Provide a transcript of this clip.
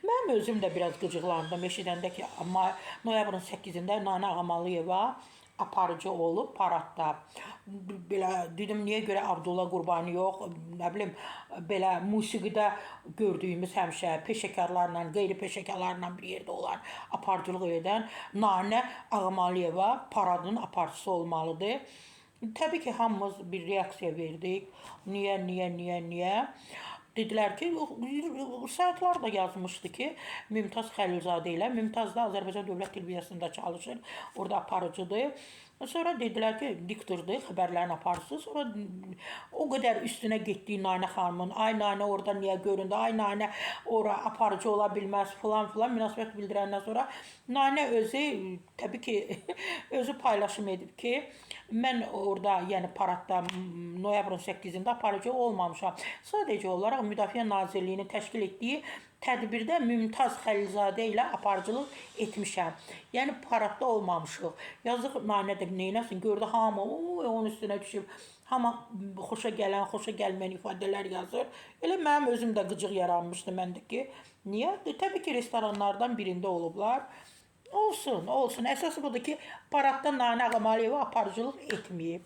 Mən özüm də biraz qıcıqlandım eşidəndə ki, noyabrın 8-də Nana Ağamalıyeva aparıcı olub paradda. Belə dedim, niyə görə Abdullah Qurbani yox, nə bilim, belə musiqidə gördüyümüz həmişə peşəkarlarla, qeyri-peşəkarlarla bir yerdə olan aparıcılıq edən Nanə Ağamalıyeva paradın aparıcısı olmalıdır. Təbii ki, hamımız bir reaksiya verdik. Niyə? Dedilər ki, saytlar da yazmışdı ki, Mümtaz Xəlilzadə ilə, Mümtaz da Azərbaycan Dövlət Televiziyasında çalışır, orada aparıcıdır. Sonra dedilər ki, diktordur, xəbərlərin aparıcısı. Sonra o qədər üstünə getdiyi Nanə xanımın, ay Nanə orada niyə göründü, ay Nanə ora aparıcı ola bilməz, filan münasibət bildirəndən sonra Nanə özü, təbii ki, özü paylaşım edib ki, mən orada, yəni paradda noyabrın 8-də aparıcı olmamışam. Sadəcə olaraq Müdafiə Nazirliyinin təşkil etdiyi tədbirdə Mümtaz Xəlilzadə ilə aparıcılıq etmişəm. Yəni paradda olmamışıq. Yazıq Nanə də neynəsin, gördü hamı onun üstünə düşüb. Hamı xoşa gələn, xoşa gəlməyən ifadələr yazır. Elə mənim özüm də qıcıq yaranmışdı məndə ki, niyə? Təbii ki, restoranlardan birində olublar. Olsun. Əsası budur ki, paradda Nanə Ağamalıyeva aparıcılıq etməyib.